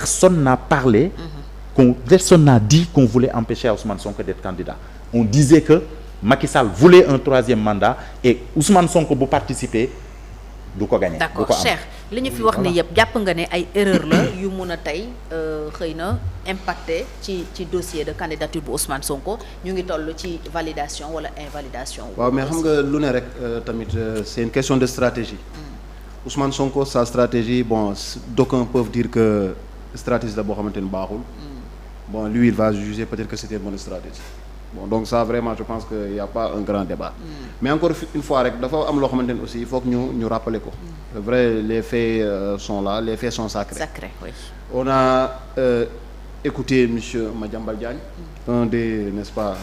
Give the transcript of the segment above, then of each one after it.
personne n'a parlé, personne n'a dit qu'on voulait empêcher Ousmane Sonko d'être candidat. On disait que Macky Sall voulait un troisième mandat et Ousmane Sonko bu participer du ko gagner. D'accord, cher li ñu fi wax ne yëpp jàpp nga ne ay erreur la yu mun a tey xëy na impacté ci dossier de candidature bu Ousmane Sonko ñu ngi toll ci validation wala invalidation. waaw mais xam nga lu ne rek tamit c'est une question de stratégie. Ousmane Sonko sa stratégie bon d'aucuns peuvent dire que stratégie la boo xamante ni baaxul. Bon lui il va juger peut-être que c'était une bonne stratégie. Bon donc ça vraiment je pense que y a pas un grand débat. Mais encore une fois rek dafa am loo xamante ni aussi il faut que ñu rappeler ko. Vrai les faits sont là, les faits sont sacrés. Sacré, oui. On a écouté monsieur Madiambal Diagne, un des n'est-ce pas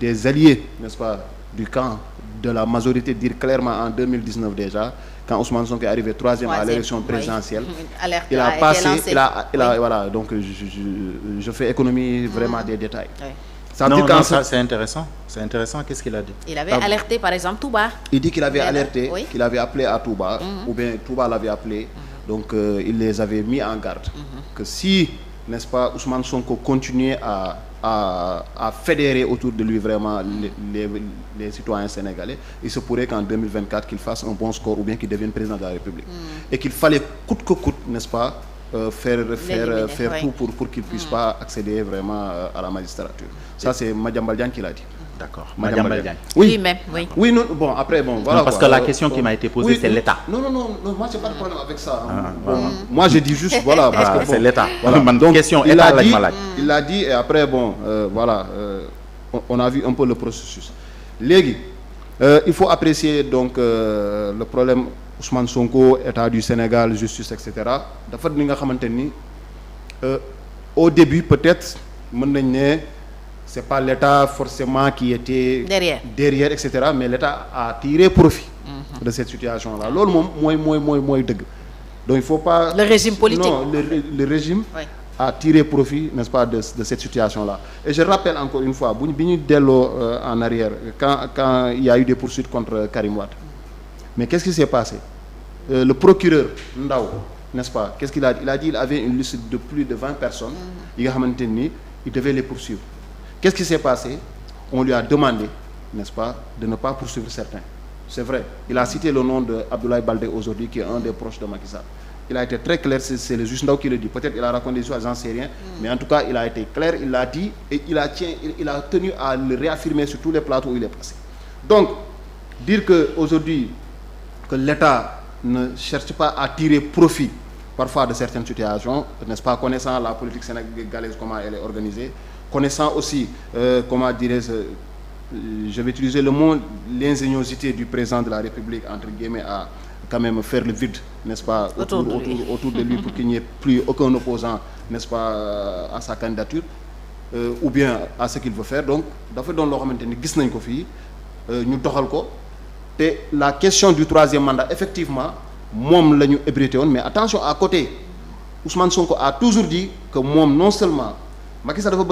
des alliés n'est-ce pas du camp de la majorité dire clairement en 2019 déjà quand Ousmane Sonko est arrivé troisième à l'élection présidentielle. Oui. Il a passé il a voilà donc je fais économie vraiment des détails. Oui. Ça veut dire non, ça c'est intéressant. C'est intéressant. Qu'est-ce qu'il a dit? Il avait alerté par exemple Touba. Il dit qu'il avait alerté, oui. qu'il avait appelé à Touba, ou bien Touba l'avait appelé. Donc il les avait mis en garde. Que si, n'est-ce pas, Ousmane Sonko continuait à fédérer autour de lui vraiment les citoyens sénégalais, il se pourrait qu'en 2024 qu'il fasse un bon score ou bien qu'il devienne président de la République. Et qu'il fallait coûte que coûte, n'est-ce pas, faire tout pour qu'il puisse pas accéder vraiment à la magistrature. Ça c'est Madiambal Diagne qui l'a dit. D'accord. Madiambal Diagne. Oui. Lui-même, oui. Oui, non, bon après bon voilà. Non, parce que la question qui m'a été posée c'est l'État. Non, moi j'ai pas de problème avec ça. Moi je dis juste voilà parce que c'est l'État. Voilà. Donc question il a dit et après bon voilà on a vu un peu le processus. Léegi il faut apprécier donc le problème Ousmane Sonko, État du Sénégal, justice etc. dafa li nga xamante ni au début peut-être mën nañ ne c'est pas l'État forcément qui était derrière etc. mais l'État a tiré profit de cette situation-là. Loolu moom mooy dëgg. Donc il faut pas le régime politique. Non, le régime oui. A tiré profit, n'est-ce pas, de cette situation-là. Et je rappelle encore une fois, bi ñu delloo en arrière quand il y a eu des poursuites contre Karim Wade. Mais qu'est-ce qui s'est passé? Le procureur Ndao, n'est-ce pas? Qu'est-ce qu'il a dit? Il a dit qu'il avait une liste de plus de 20 personnes. Il devait les poursuivre. Qu'est-ce qui s'est passé? On lui a demandé, n'est-ce pas, de ne pas poursuivre certains. C'est vrai. Il a cité le nom de Abdoulaye Baldé aujourd'hui, qui est un des proches de Macky Sall. Il a été très clair, c'est le juge Ndao qui le dit. Peut-être il a raconté des choses, j'en sais rien. Mais en tout cas, il a été clair, il l'a dit et il a tenu à le réaffirmer sur tous les plateaux où il est passé. Donc, dire qu'aujourd'hui, que l'État ne cherche pas à tirer profit parfois de certaines situations, n'est-ce pas, connaissant la politique sénégalaise, comment elle est organisée, connaissant aussi, comment dirais-je, je vais utiliser le mot, l'ingéniosité du président de la République, entre guillemets, à quand même faire le vide, n'est-ce pas, autour de lui pour qu'il n'y ait plus aucun opposant, n'est-ce pas, à sa candidature, ou bien à ce qu'il veut faire. Donc, dafa doon loo xamante ni gis nañ ko fii ñu doxal ko te la question du troisième mandat effectivement moom la ñu ébrété woon mais attention à côté Ousmane Sonko a toujours dit que moom non seulement Macky Sall dafa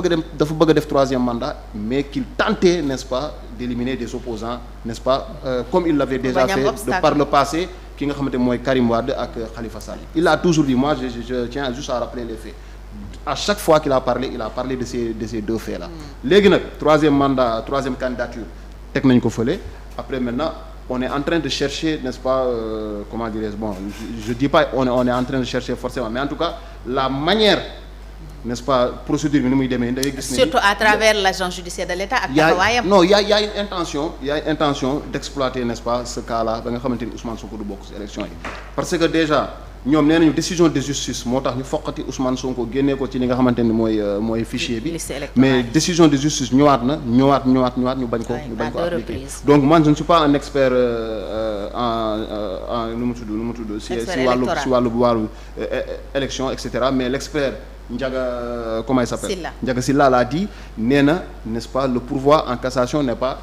bëgg a def troisième mandat mais qu'il tentait, n'est-ce pas, d'éliminer des opposants, n'est-ce pas, comme il l'avait déjà fait de par le passé ki nga xamante mooy Karim Wade ak Khalifa Sall. Il a toujours dit, moi je tiens juste à rappeler les faits. À chaque fois qu'il a parlé, il a parlé de ces deux faits là. Léegi nag troisième mandat, troisième candidature teg nañ ko fële. Après maintenant on est en train de chercher, n'est-ce pas, comment dirais-je, bon je dis pas on est en train de chercher forcément, mais en tout cas la manière, n'est-ce pas, procédure bi ni muy demee da ngay gis surtout à travers l'agent judiciaire de l'État ak taxawaayam. Non, il y a une intention d'exploiter, n'est-ce pas, ce cas-là ba nga xamante ni Ousmane Sonko du bokk ci élection yi. Parce que déjà ñoom nee nañu décision de justice moo tax ñu foqati Ousmane Sonko génnee ko ci li nga xamante ni mooy fichier bi. Mais décision de justice ñëwaat ñu bañ ko appliquer. Donc moi je ne suis pas un expert en nu mu tudd si wàllu élection etc. mais l'expert Ndiaga comment il s'appelle Ndiaga Sylla l'a dit, nee na, n'est-ce pas, le pourvoi en cassation n'est pas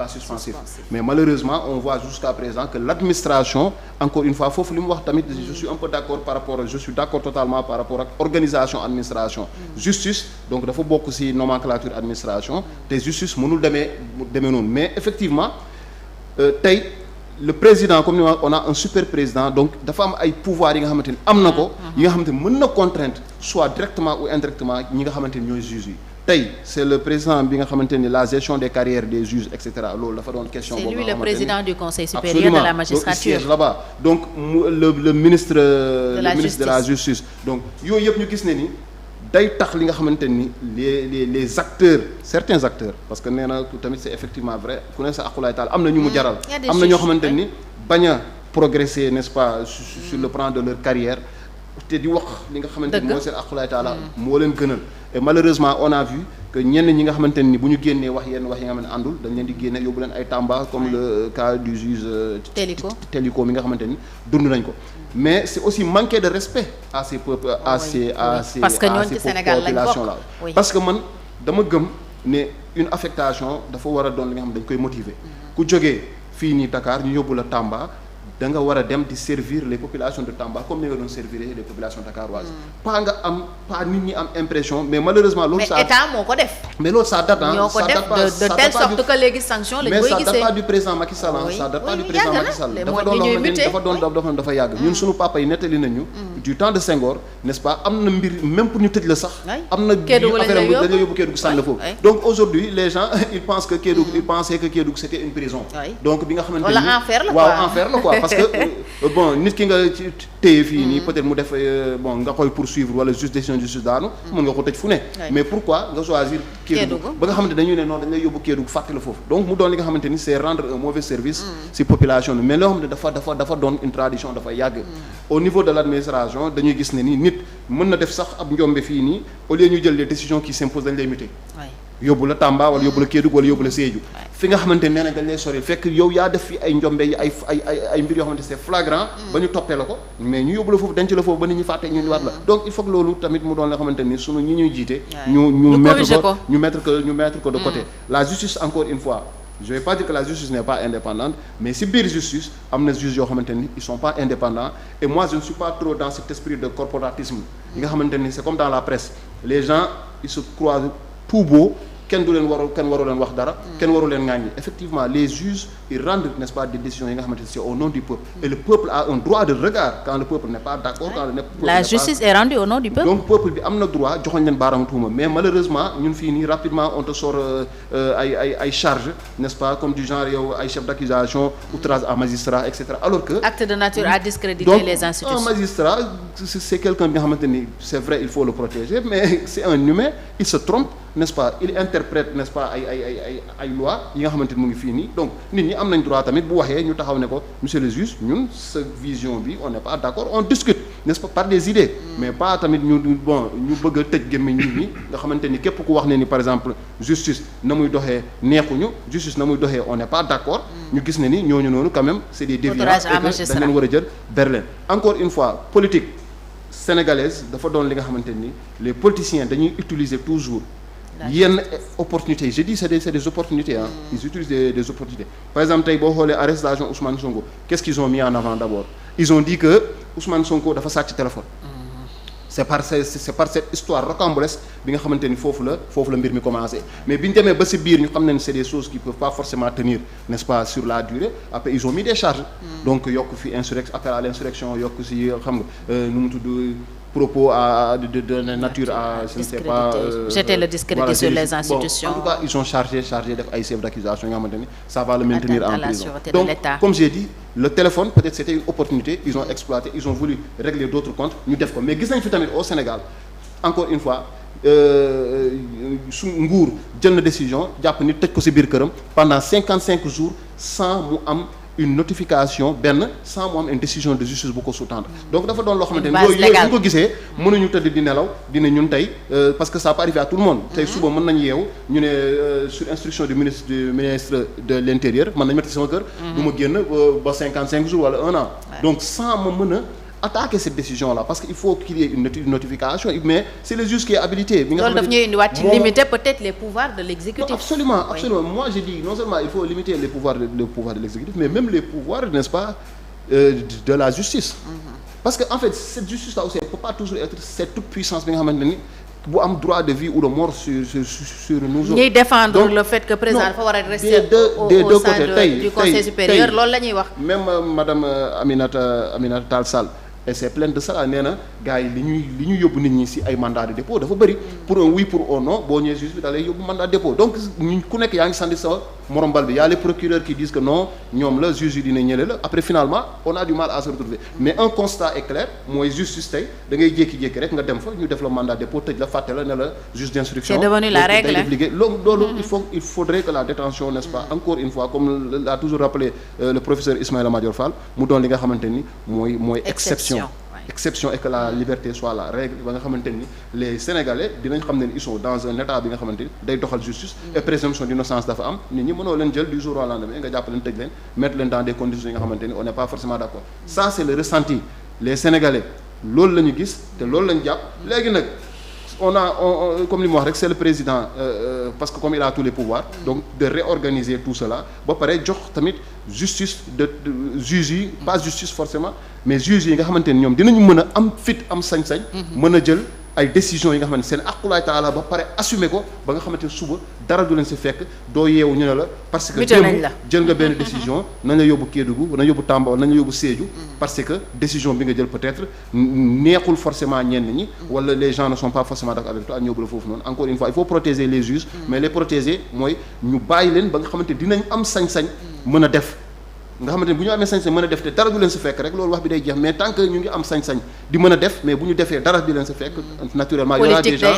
suspensif. Mais malheureusement on voit jusqu'à présent que l'administration, encore une fois foofu li mu wax tamit je suis un peu d'accord je suis d'accord totalement par rapport ak organisation administration justice. Donc dafa bokk ci nomenclature administration te justice mënul demee noonu. Mais effectivement tey le président comme ni on a un super président donc dafa am ay pouvoir yi nga xamante ni am na ko yi nga xamante ni mën na contraindre soit directement ou indirectement ñi nga xamante ni ñooy juges yi tey c'est le président bi nga xamante ni la gestion des carrières des juges et cetera loolu dafa doon question boobu. C'est lui le président du conseil supérieur de la magistrature. donc il siège là-bas donc le ministre de la justice donc yooyu yëpp ñu gis ne ni day tax li nga xamante ni les acteurs certains acteurs parce que nee na tamit c'est effectivement vrai ku ne sa aqulaay taal am na ñu mu jaral am na ñoo xamante ni bañ a progresser n'est-ce pas sur le plan de leur carrière te di wax li nga xamante ni mooy seen aqulaay taala moo leen gënal et malheureusement on a vu que ñenn ñi nga xamante ni bu ñu génnee wax yenn wax yi nga xam ne àndul dañ leen di génne yóbbu leen ay Tamba comme le cas du juge Téliko mi nga xamante ni dund nañ ko mais c'est aussi manquer de respect à ces peuples à ces populations là parce que man dama gëm ne une affectation dafa war a doon li nga xam ne dañ koy motiver ku jógee fii nii Dakar ñu yóbbu la Tamba da nga war a dem di servir les populations de Tamba comme ni nga doon servir les populations dakaroises pas nit ñi am impression mais malheureusement loolu ça mais état moo ko def mais loolu ça date ñoo ko def de telle sorte que léegi sanction lañ koy gisee mais ça date pas du président Macky Sall ça date pas du président Macky Sall dafa yàgg ñun suñu papa yi nettali nañu du temps de Senghor n'est-ce pas am na mbir même pour ñu tëj la sax am na affaire am dañ la yóbbu Kédougou sànni la foofu donc aujourd'hui les gens ils pensent que Kédougou c'était une prison donc bi nga xamante ni waaw enfer la quoi parce que bon nit ki nga téye fii nii peut-être mu def bon nga koy poursuivre wala juste décision de justice daanu mën nga ko tëj fu ne mais pourquoi nga choisir Kédougou ba nga xamante dañuy ne non dañ lay yóbbu Kédougou fàtte la foofu donc mu doon li nga xamante ni c'est rendre un mauvais service ci population bi mais loo xam ne dafa doon une tradition dafa yàgg au niveau de l'administration dañuy gis ne ni nit mën na def sax ab njombe fii nii au lieu ñu jël les décisions qui s'imposent dañ lay muter yóbbu la Tamba wala yóbbu la Kédougou wala yóbbu la Sédhiou fi nga xamante nee na dañ lay sori fekk yow yaa def fi ay njombe yi ay mbir yoo xamante c'est flagrant ba ñu toppee la ko mais ñu yóbbu la foofu denc la foofu ba nit ñi fàtte ñu waat la donc il faut que loolu tamit mu doon la xamante ni sunu ñi ñuy jiite ñu mettre ko de côté la justice encore une fois je vais pas dire que la justice n'est pas indépendante mais si biir justice am na juges yoo xamante ni ils sont pas indépendants et moi je ne suis pas trop dans cet esprit de corporatisme yi nga xamante ni c'est comme dans la presse les gens ils se croient tout beau kenn waru leen wax dara kenn waru leen ŋàññi effectivement les juges ils rendent n'est-ce pas des décisions yi nga xamante ni c'est au nom du peuple et le peuple a un droit de regard quand le peuple n'est pas d'accord quand le peuple la justice est rendue au nom du peuple donc peuple bi am na droit joxoñ leen baaraam tuuma mais malheureusement ñun fii nii rapidement on te sort ay charges n'est-ce pas comme du genre yow ay chef d'accusation outrage à magistrat etc alors que acte de nature à discréditer les institutions un magistrat c'est quelqu'un bi nga xamante ni c'est vrai il faut le protéger mais c'est un humain il se trompe n'est-ce pas il interprète n'est-ce pas ay loi yi nga xamante ni mu ngi fii nii donc nit ñi am nañ droit tamit bu waxee ñu taxaw ne ko monsieur le juge ñun sa vision bi on n'est pas d'accord on discute n'est-ce pas par des idées mais pas tamit ñu bëgg a tëj gémmiñ nit ñi nga xamante ni képp ku wax ne ni par exemple justice na muy doxee neexuñu justice na muy doxee on n'est pas d'accord ñu gis ne ni ñooñu noonu quand même c'est des déviants et que dañ leen war a jël berlin encore une fois politique sénégalaise dafa doon li nga xamante ni les politiciens dañuy utiliser toujours yenn opportunités je dis c'est des opportunités ils utilisent des opportunités par exemple tey boo xoolee arrestation Ousmane Sonko qu'est-ce qu'ils ont mis en avant d'abord ils ont dit que Ousmane Sonko dafa sàcc téléphone c'est par cette histoire rocambolesque bi nga xamante ni foofu la mbir mi commencé mais bi ñu demee ba ci biir ñu xam ne c'est des choses qui peuvent pas forcément tenir n'est-ce pas sur la durée après ils ont mis des charges donc yokk fi appel à l'insurrection yokk ci xam nga nu mu tudd propos de nature à je ne sais pas jeter le discrédit sur les institutions bon, en tout cas ils ont chargé def ay chefs d'accusation nga xamante ni ça va le maintenir en prison donc comme j'ai dit le téléphone peut-être c'était une opportunité ils ont exploité ils ont voulu régler d'autres comptes ñu def ko mais gis nañ fi tamit au Sénégal encore une fois su nguur jël na décision jàpp ni tëj ko ci biir këram pendant 55 jours sans mu am une notification sans mu am une décision de justice bu ko sous-tendre donc dafa doon loo xamante ni yooyu bu ko gisee mënuñu tëdd di nelaw dina ñun tey parce que ça peut arriver à tout le monde tey suba mën nañu yeewu ñu ne sur instruction du ministre de l'intérieur mën nañu mettre sama kër du ma génn ba 55 jours wala 1 an donc sans ma mën a attaquer cette décision-là parce qu'il faut qu'il y ait une notification mais c'est le juge qui est habilité bi nga loolu daf ñuy indiwaat ci limiter peut-être les pouvoirs de l'exécutif absolument moi je dis non seulement il faut limiter les pouvoirs de l'exécutif mais même les pouvoirs n'est-ce pas de la justice parce que en fait cette justice-là aussi elle peut pas toujours être cette toute puissance bi nga xamante ni bu am droit de vie ou de mort sur nous autres. ñuy défendre donc le fait que président dafa war a rester des deux au sein côtés du conseil supérieur loolu la ñuy wax. même madame Aminata Tall Sall et c'est plein de ça nee na gars yi li ñuy yóbbu nit ñi ci ay mandat de dépôt dafa bëri. pour un oui pour un non boo ñëwee juge bi da lay yóbbu mandat de dépôt donc ñu ku nekk yaa ngi sandi sa morom bal bi y a les procureurs qui disent que non ñoom la juge yi dina ñële la après finalement on a du mal à se retrouver mais un constat est clair mooy justice tey da ngay jékki-jékki rek nga dem fa ñu def la mandat de dépôt tëj la fàtte la ne la juge d'instruction. c'est devenu la règle day def liggéey loolu il faudrait que la détention n'est-ce pas encore une fois comme l'a toujours rappelé le professeur Ismaïla Madior Fall mu doon li nga xamante ni mooy exception et que la liberté soit la règle ba nga xamante ni les Sénégalais dinañ xam ne ils sont dans un état bi nga xamante ni day doxal justice et présomption d'innocence dafa am nit ñi mënoo leen jël du jour au lendemain nga jàpp leen tëj leen mettre leen dans des conditions yi nga xamante ni on n'est pas forcément d'accord ça c'est le ressenti les Sénégalais loolu la ñu gis te loolu la ñu jàpp léegi nag on comme li mu wax rek c'est le président parce que comme il a tous les pouvoirs donc de réorganiser tout cela ba pare jox tamit justice de juges yi pas justice forcément mais juges yi nga xamante ni ñoom dinañu mën a am fit am sañ-sañ mën a jël ay décisions yi nga xamante seen aqulaay taala ba pare assumer ko ba nga xamante ni suba dara du leen si fekk doo yeewu ñu ne la parce que jël nga benn décision nañ la yóbbu Kédougou nañ la yóbbu Tamba nañ la yóbbu Sédhiou parce que décision bi nga jël peut-être neexul forcément ñenn ñi wala les gens ne sont pas forcément d'accord avec toi ñëw bu la foofu noonu encore une fois il faut protéger les juges mais les protéger mooy ñu bàyyi leen ba nga xamante dinañ am sañ-sañ mën a def nga xamante ne bu ñu amee sañ-sañ mën a def te dara du leen si fekk rek loolu wax bi day jeex mais tant que ñu ngi am sañ-sañ di mën a def mais bu ñu defee dara di leen si fekk naturellement il y aura des gens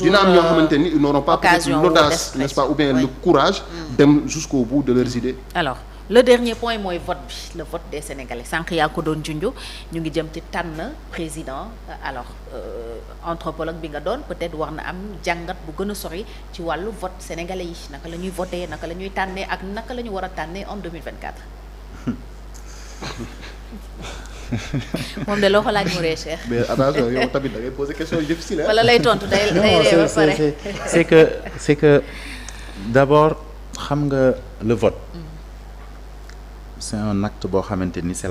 dina am ñoo xamante ni ils n'auront pas peut-être l'audace n'est-ce pas ou bien le courage dem jusqu'au bout de leurs idées. Alors le dernier point mooy vote bi le vote des Sénégalais sànq yaa ko doon junj ñu ngi jëm ci tànn président alors anthropologue bi nga doon peut-être war na am jàngat bu gën a sori ci wàllu vote sénégalais yi naka la ñuy voter naka la ñuy tànnee ak naka la ñu war a tànnee en 2024. moom de loo ko laaj mu ree Cheikh. mais attention yow tamit da ngay poser question difficile. wala lay tontu day ree ba pare. c'est que d'abord xam nga le vote. c'est un acte boo xamante ni c'est la